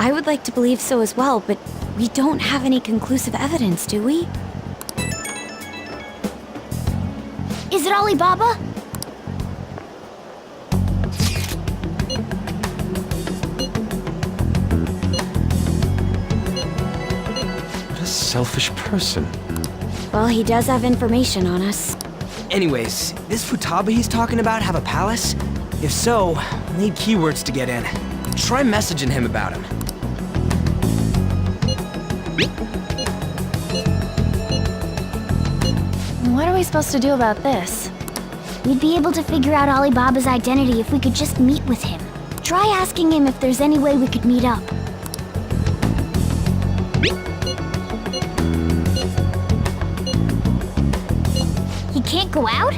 I would like to believe so as well, but we don't have any conclusive evidence, do we? Is it Alibaba? What a selfish person. Well, he does have information on us. Anyways, this Futaba he's talking about have a palace? If so, we'll need keywords to get in. Try messaging him about him. What are we supposed to do about this? We'd be able to figure out Alibaba's identity if we could just meet with him. Try asking him if there's any way we could meet up. He can't go out?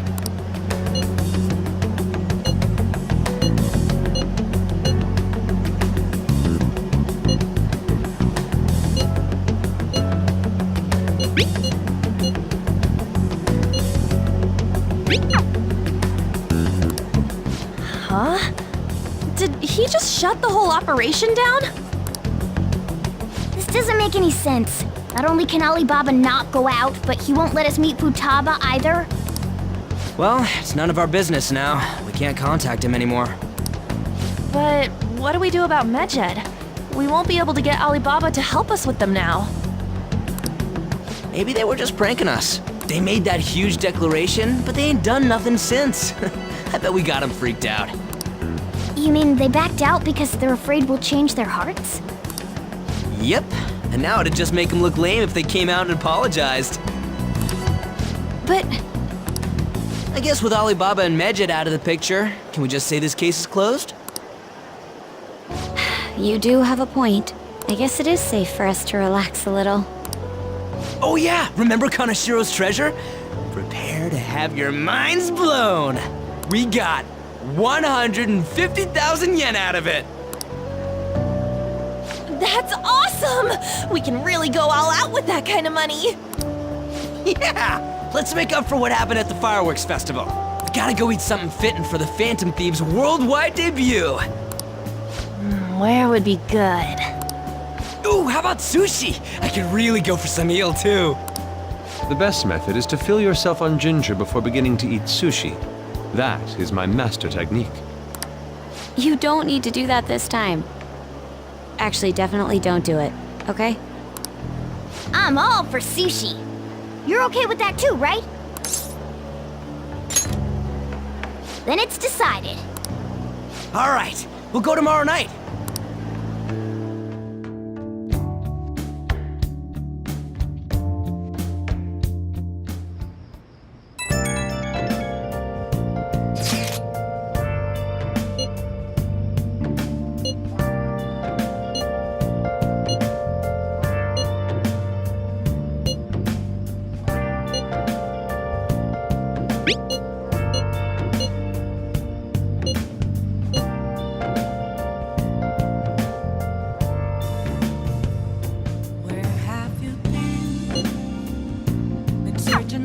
Huh? Did he just shut the whole operation down? This doesn't make any sense. Not only can Alibaba not go out, but he won't let us meet Futaba either. Well, it's none of our business now. We can't contact him anymore. But what do we do about Medjed? We won't be able to get Alibaba to help us with them now. Maybe they were just pranking us. They made that huge declaration, but they ain't done nothing since. I bet we got them freaked out. You mean they backed out because they're afraid we'll change their hearts? Yep. And now it'd just make them look lame if they came out and apologized. But I guess with Alibaba and Medjed out of the picture, can we just say this case is closed? You do have a point. I guess it is safe for us to relax a little. Oh yeah, remember Kanashiro's treasure? Prepare to have your minds blown. We got 150,000 yen out of it. that's awesome! We can really go all out with that kind of money. Yeah, let's make up for what happened at the fireworks festival. We gotta go eat something fitting for the Phantom Thieves' worldwide debut. Where would be good? Ooh, how about sushi? I could really go for some eel too. The best method is to fill yourself on ginger before beginning to eat sushi. That is my master technique. You don't need to do that this time. Actually, definitely don't do it, okay? I'm all for sushi. You're okay with that too, right? Then it's decided. All right, we'll go tomorrow night.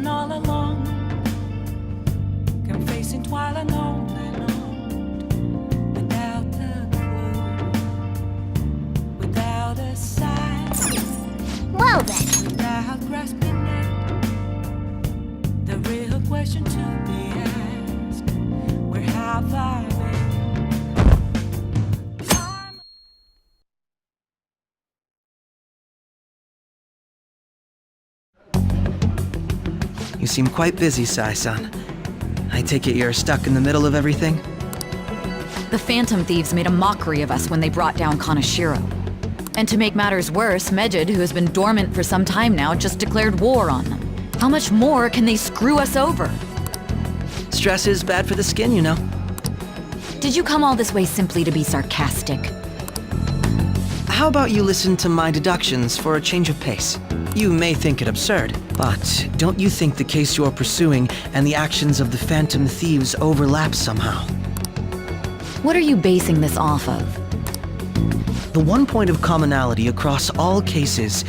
All along, confessing while alone and on, without a clue, without a sign. Well then. Without grasping it, the real question to be asked: where have I been? You seem quite busy, Sai-san. I take it you're stuck in the middle of everything? The Phantom Thieves made a mockery of us when they brought down Kanashiro. And to make matters worse, Medjed, who has been dormant for some time now, just declared war on them. How much more can they screw us over? Stress is bad for the skin, you know. Did you come all this way simply to be sarcastic? How about you listen to my deductions for a change of pace? You may think it absurd, but don't you think the case you're pursuing and the actions of the Phantom Thieves overlap somehow? What are you basing this off of? The one point of commonality across all cases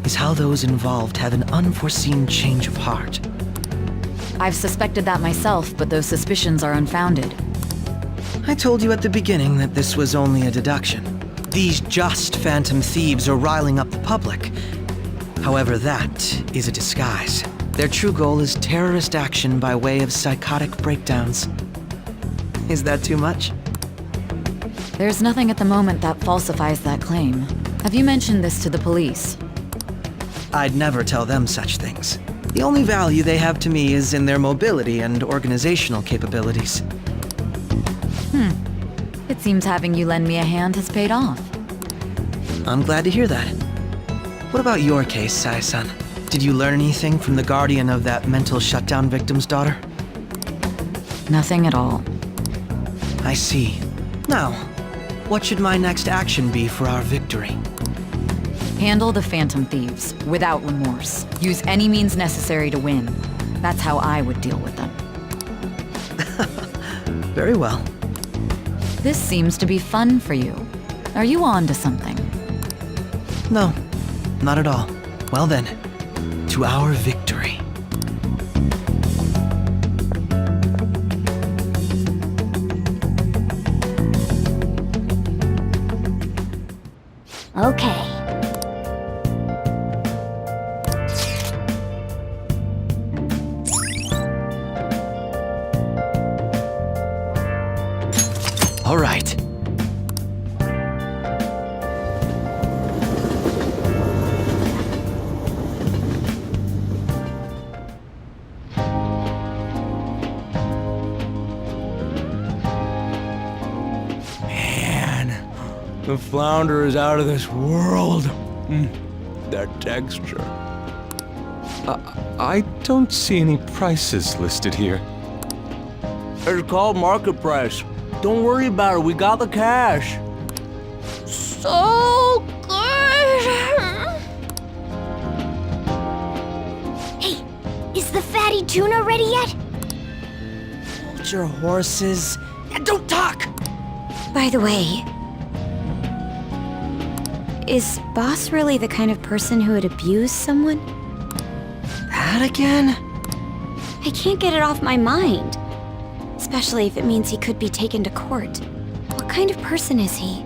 is how those involved have an unforeseen change of heart. I've suspected that myself, but those suspicions are unfounded. I told you at the beginning that this was only a deduction. These just phantom thieves are riling up the public. However, that is a disguise. Their true goal is terrorist action by way of psychotic breakdowns. Is that too much? There's nothing at the moment that falsifies that claim. Have you mentioned this to the police? I'd never tell them such things. The only value they have to me is in their mobility and organizational capabilities. It seems having you lend me a hand has paid off. I'm glad to hear that. What about your case, Sai-san? Did you learn anything from the guardian of that mental shutdown victim's daughter? Nothing at all. I see. Now, what should my next action be for our victory? Handle the Phantom Thieves, without remorse. Use any means necessary to win. That's how I would deal with them. Very well. This seems to be fun for you. Are you on to something? No, not at all. Well then, to our victory. Okay. All right. Man, the flounder is out of this world. That texture. I don't see any prices listed here. It's called market price. Don't worry about it, we got the cash. So good! Hey, is the fatty tuna ready yet? Hold your horses and don't talk! By the way, is Boss really the kind of person who would abuse someone? That again? I can't get it off my mind. Especially if it means he could be taken to court. What kind of person is he?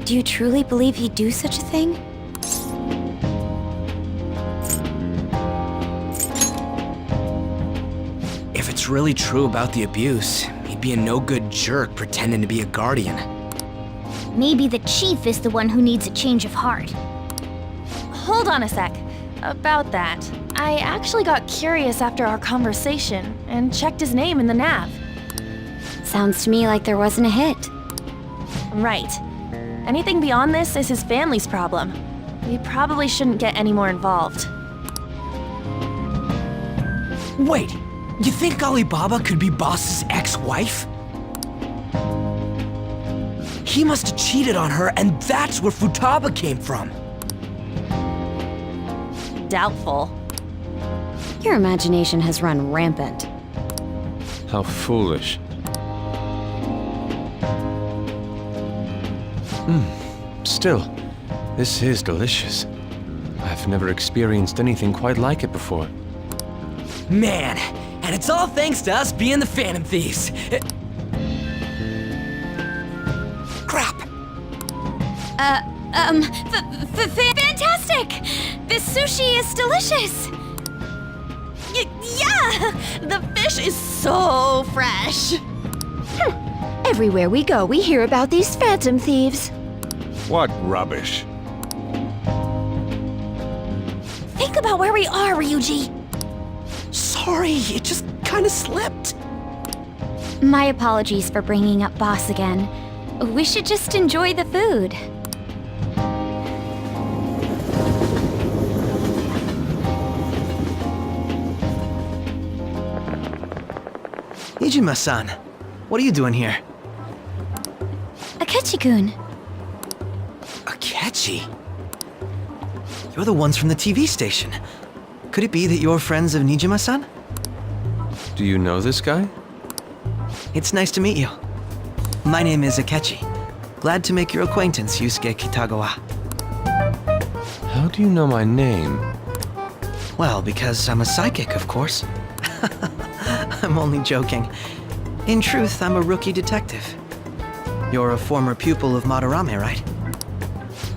Do you truly believe he'd do such a thing? If it's really true about the abuse, he'd be a no-good jerk pretending to be a guardian. Maybe the chief is the one who needs a change of heart. Hold on a sec. About that, I actually got curious after our conversation and checked his name in the nav. Sounds to me like there wasn't a hit. Right. Anything beyond this is his family's problem. We probably shouldn't get any more involved. Wait, you think Alibaba could be Boss's ex-wife? He must have cheated on her, and that's where Futaba came from. Doubtful. Your imagination has run rampant. How foolish. Still, this is delicious. I've never experienced anything quite like it before. Man, and it's all thanks to us being the Phantom Thieves. Crap! Fantastic! This sushi is delicious! Yeah! The fish is so fresh! Everywhere we go, we hear about these phantom thieves. What rubbish. Think about where we are, Ryuji! Sorry, it just kinda slipped. My apologies for bringing up Boss again. We should just enjoy the food. Nijima-san, what are you doing here? Akechi-kun. Akechi? You're the ones from the TV station. Could it be that you're friends of Nijima-san? Do you know this guy? It's nice to meet you. My name is Akechi. Glad to make your acquaintance, Yusuke Kitagawa. How do you know my name? Well, because I'm a psychic, of course. I'm only joking. In truth, I'm a rookie detective. You're a former pupil of Madarame, right?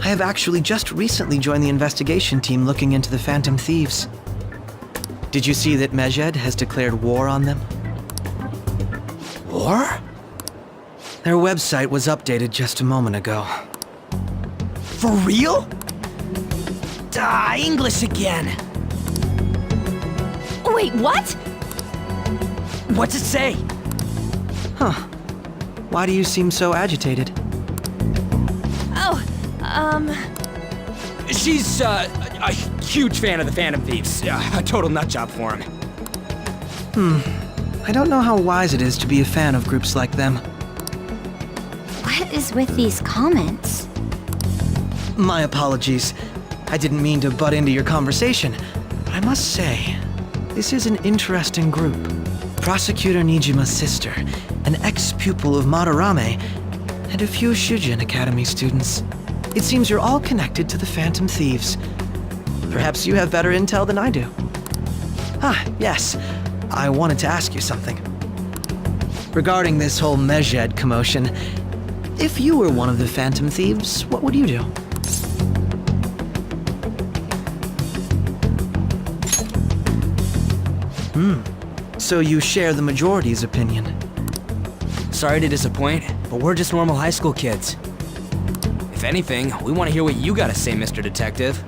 I have actually just recently joined the investigation team looking into the Phantom Thieves. Did you see that Mejed has declared war on them? War? Their website was updated just a moment ago. For real? English again. Wait, what? What's it say? Huh. Why do you seem so agitated? Oh, She's, a huge fan of the Phantom Thieves. A total nutjob for him. I don't know how wise it is to be a fan of groups like them. What is with these comments? My apologies. I didn't mean to butt into your conversation, but I must say, this is an interesting group. Prosecutor Nijima's sister, an ex-pupil of Madarame, and a few Shujin Academy students. It seems you're all connected to the Phantom Thieves. Perhaps you have better intel than I do. Yes. I wanted to ask you something. Regarding this whole Mejed commotion, if you were one of the Phantom Thieves, what would you do? So you share the majority's opinion. Sorry to disappoint, but we're just normal high school kids. If anything, we want to hear what you gotta say, Mr. Detective.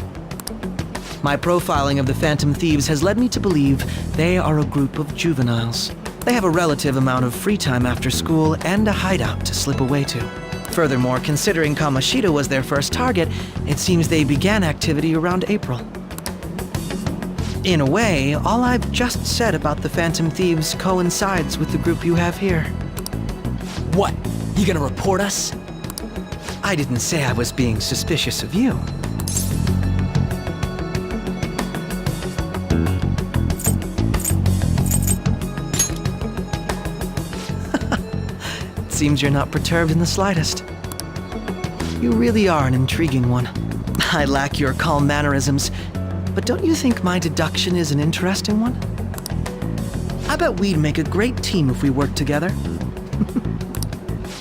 My profiling of the Phantom Thieves has led me to believe they are a group of juveniles. They have a relative amount of free time after school and a hideout to slip away to. Furthermore, considering Kamoshida was their first target, it seems they began activity around April. In a way, all I've just said about the Phantom Thieves coincides with the group you have here. What? You gonna report us? I didn't say I was being suspicious of you. It seems you're not perturbed in the slightest. You really are an intriguing one. I lack your calm mannerisms, but don't you think my deduction is an interesting one? I bet we'd make a great team if we worked together.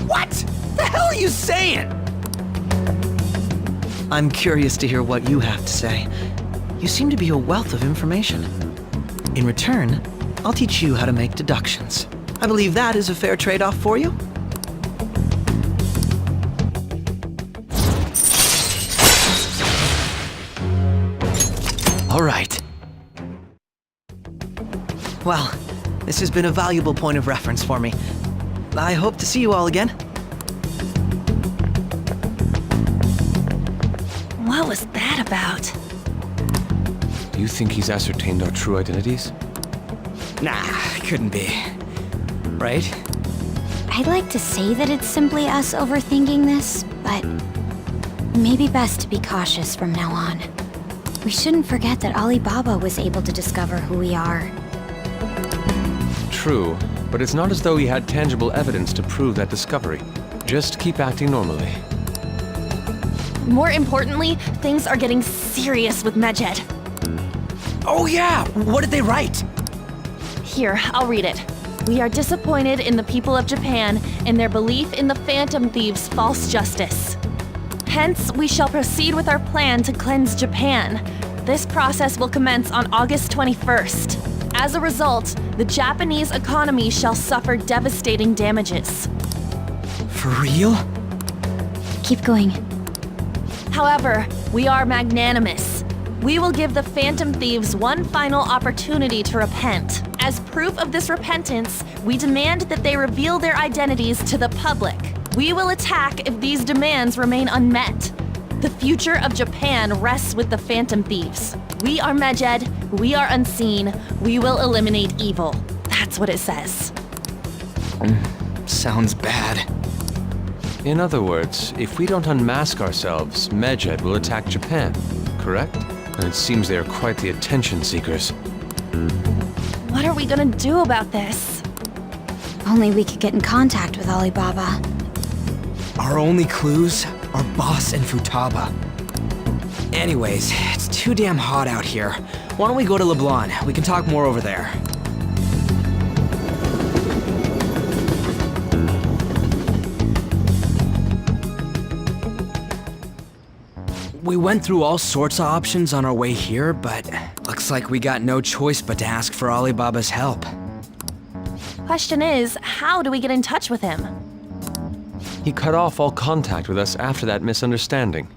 What? The hell are you saying? I'm curious to hear what you have to say. You seem to be a wealth of information. In return, I'll teach you how to make deductions. I believe that is a fair trade-off for you. All right. Well, this has been a valuable point of reference for me. I hope to see you all again. what was that about? Do you think he's ascertained our true identities? Nah, couldn't be. Right? I'd like to say that it's simply us overthinking this, but maybe best to be cautious from now on. We shouldn't forget that Alibaba was able to discover who we are. True, but it's not as though he had tangible evidence to prove that discovery. Just keep acting normally. More importantly, things are getting serious with Mejed. Oh yeah! What did they write? Here, I'll read it. We are disappointed in the people of Japan and their belief in the Phantom Thieves' false justice. Hence, we shall proceed with our plan to cleanse Japan. This process will commence on August 21st. As a result, the Japanese economy shall suffer devastating damages. For real? Keep going. However, we are magnanimous. We will give the Phantom Thieves one final opportunity to repent. As proof of this repentance, we demand that they reveal their identities to the public. We will attack if these demands remain unmet. The future of Japan rests with the Phantom Thieves. We are Mejed, we are unseen, we will eliminate evil. That's what it says. Sounds bad. In other words, if we don't unmask ourselves, Mejed will attack Japan, correct? And it seems they are quite the attention seekers. What are we gonna do about this? Only we could get in contact with Alibaba. Our only clues are Boss and Futaba. Anyways, it's too damn hot out here. Why don't we go to Leblon? We can talk more over there. We went through all sorts of options on our way here, but looks like we got no choice but to ask for Alibaba's help. Question is, how do we get in touch with him? He cut off all contact with us after that misunderstanding.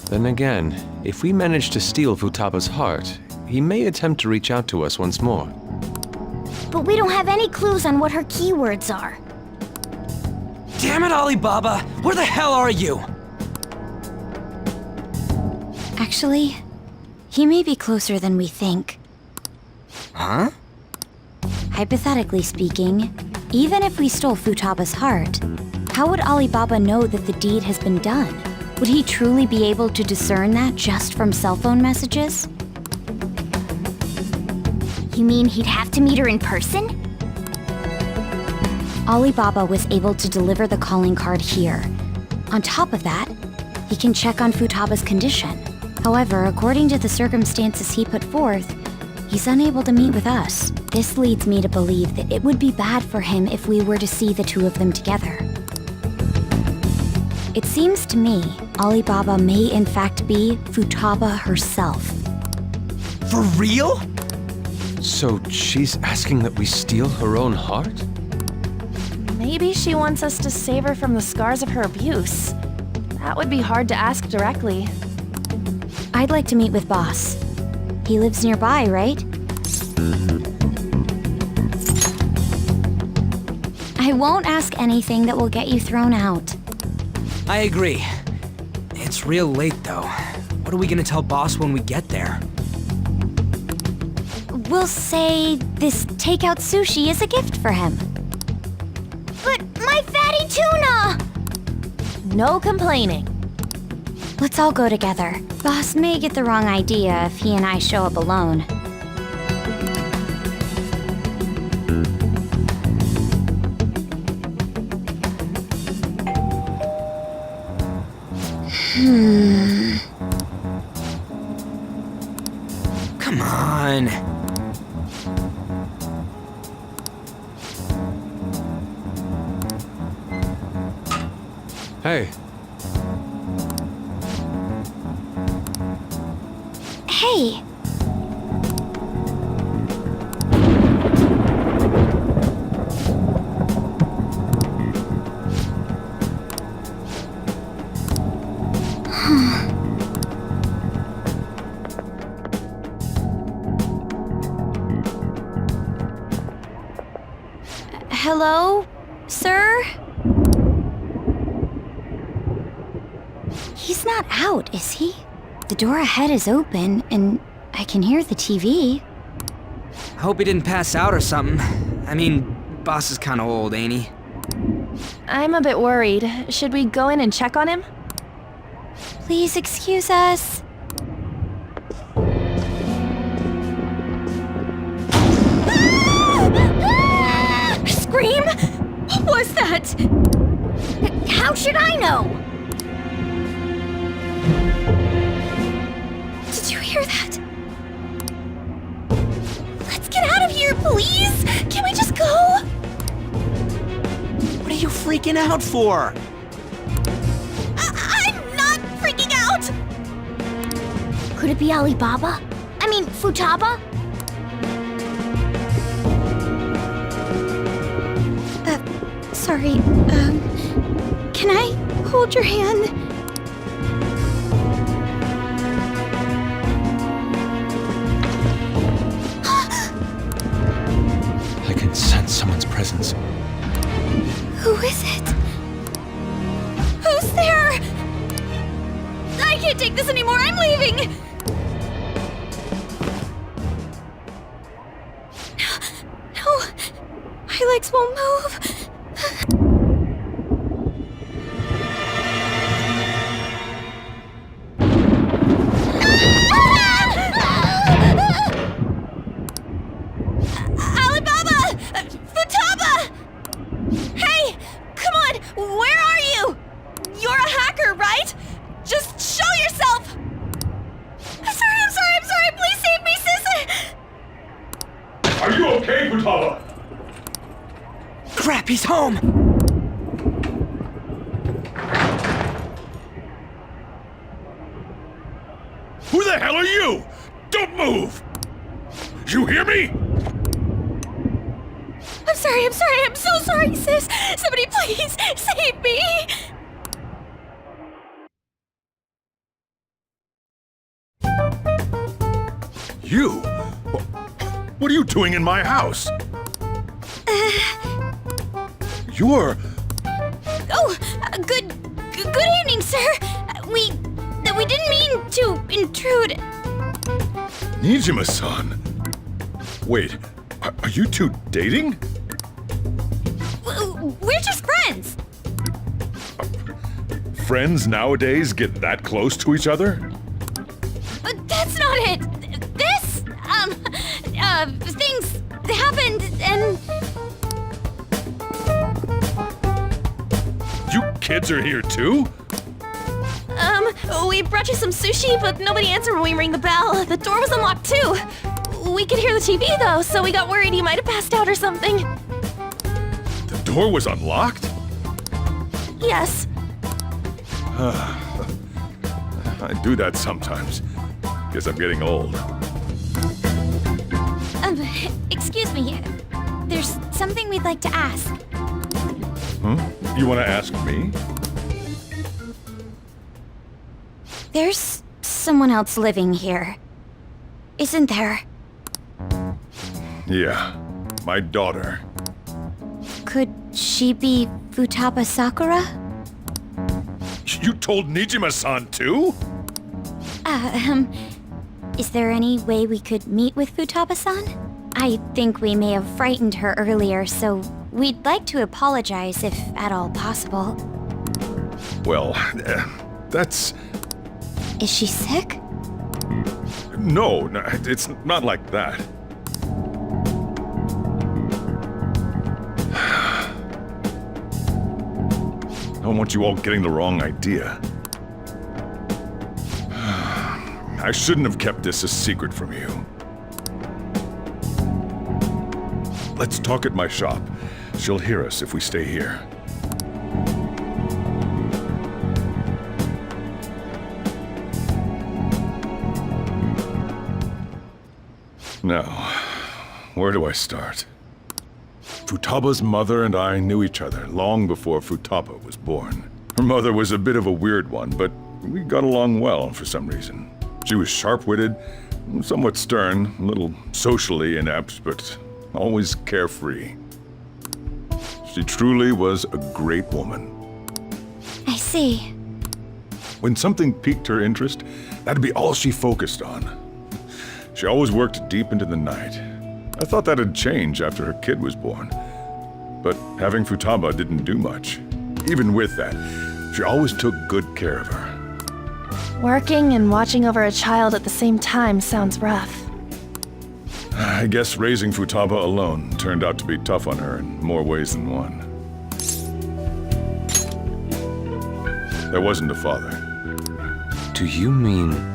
Then again, if we manage to steal Futaba's heart, he may attempt to reach out to us once more. But we don't have any clues on what her keywords are. Damn it, Alibaba! Where the hell are you? Actually, he may be closer than we think. Huh? Hypothetically speaking, even if we stole Futaba's heart, how would Alibaba know that the deed has been done? Would he truly be able to discern that just from cell phone messages? You mean he'd have to meet her in person? Alibaba was able to deliver the calling card here. On top of that, he can check on Futaba's condition. However, according to the circumstances he put forth, he's unable to meet with us. This leads me to believe that it would be bad for him if we were to see the two of them together. It seems to me Alibaba may in fact be Futaba herself. For real? So she's asking that we steal her own heart? Maybe she wants us to save her from the scars of her abuse. That would be hard to ask directly. I'd like to meet with Boss. He lives nearby, right? I won't ask anything that will get you thrown out. I agree. It's real late, though. What are we gonna tell Boss when we get there? We'll say this takeout sushi is a gift for him. But my fatty tuna! No complaining. Let's all go together. Boss may get the wrong idea if he and I show up alone. Come on. Hey, Hey! Hello, sir? He's not out, is he? The door ahead is open, and I can hear the TV. Hope he didn't pass out or something. I mean, Boss is kinda old, ain't he? I'm a bit worried. Should we go in and check on him? Please excuse us. Scream? What was that? How should I know? Did you hear that? Let's get out of here, please! Can we just go? What are you freaking out for? I'm not freaking out! Could it be Alibaba? I mean, Futaba? Sorry, can I hold your hand? I can sense someone's presence. Who is it? Who's there? I can't take this anymore, I'm leaving! No, my legs won't move. Alibaba! Futaba! Hey! Come on! Where are you? You're a hacker, right? Just show yourself! I'm sorry! Please save me, sis! Are you okay, Futaba? Crap, he's home! Who the hell are you? Don't move! You hear me? I'm so sorry, sis! Somebody please save me! You? What are you doing in my house? You're... Oh, good evening, sir. We didn't mean to intrude. Nijima-san. Wait, are you two dating? We're just friends. Friends nowadays get that close to each other? That's not it. This, things happened and... You kids are here too? We brought you some sushi, but nobody answered when we rang the bell. The door was unlocked too. We could hear the TV though, so we got worried you might have passed out or something. The door was unlocked? Yes. I do that sometimes. Guess I'm getting old. Excuse me. There's something we'd like to ask. You want to ask me? There's someone else living here, isn't there? Yeah, my daughter. Could she be Futaba Sakura? You told Nijima-san too? Is there any way we could meet with Futaba-san? I think we may have frightened her earlier, so we'd like to apologize if at all possible. Well, that's... Is she sick? No, it's not like that. I don't want you all getting the wrong idea. I shouldn't have kept this a secret from you. Let's talk at my shop. She'll hear us if we stay here. Now, where do I start? Futaba's mother and I knew each other long before Futaba was born. Her mother was a bit of a weird one, but we got along well for some reason. She was sharp-witted, somewhat stern, a little socially inept, but always carefree. She truly was a great woman. I see. When something piqued her interest, that'd be all she focused on. She always worked deep into the night. I thought that'd change after her kid was born. But having Futaba didn't do much. Even with that, she always took good care of her. Working and watching over a child at the same time sounds rough. I guess raising Futaba alone turned out to be tough on her in more ways than one. There wasn't a father. Do you mean...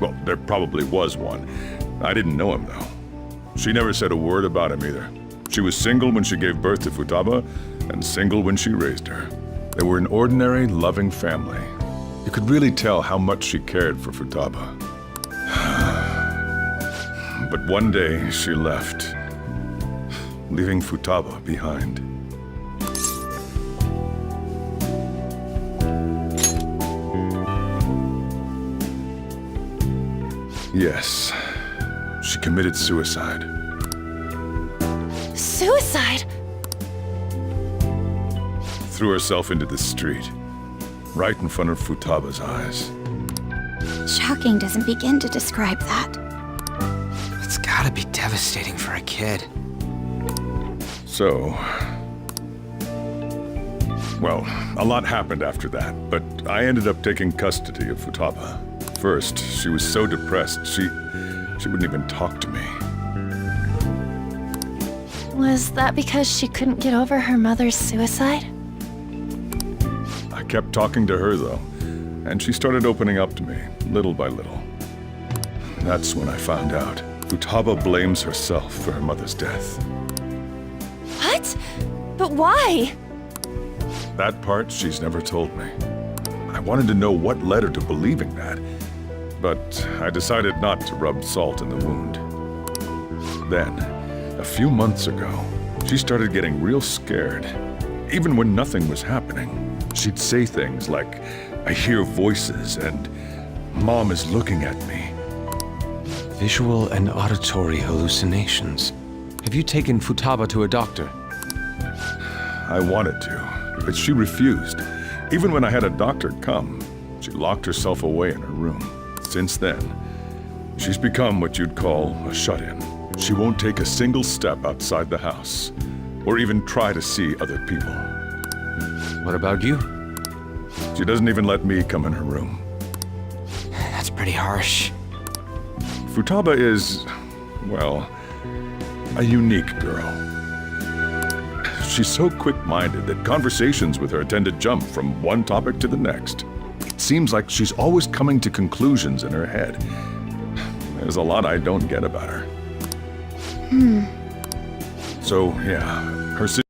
Well, there probably was one. I didn't know him, though. She never said a word about him either. She was single when she gave birth to Futaba, and single when she raised her. They were an ordinary, loving family. You could really tell how much she cared for Futaba. But one day, she left, leaving Futaba behind. Yes, she committed suicide. Suicide? Threw herself into the street, right in front of Futaba's eyes. Shocking doesn't begin to describe that. It's gotta be devastating for a kid. So... Well, a lot happened after that, but I ended up taking custody of Futaba. First, she was so depressed, she wouldn't even talk to me. Was that because she couldn't get over her mother's suicide? I kept talking to her, though, and she started opening up to me, little by little. That's when I found out. Futaba blames herself for her mother's death. What? But why? That part she's never told me. I wanted to know what led her to believing that. but I decided not to rub salt in the wound. Then, a few months ago, she started getting real scared. Even when nothing was happening, she'd say things like, "I hear voices," and "Mom is looking at me." Visual and auditory hallucinations. Have you taken Futaba to a doctor? I wanted to, but she refused. Even when I had a doctor come, she locked herself away in her room. Since then, she's become what you'd call a shut-in. She won't take a single step outside the house, or even try to see other people. What about you? She doesn't even let me come in her room. That's pretty harsh. Futaba is, well, a unique girl. She's so quick-minded that conversations with her tend to jump from one topic to the next. It seems like she's always coming to conclusions in her head. There's a lot I don't get about her. So, yeah, her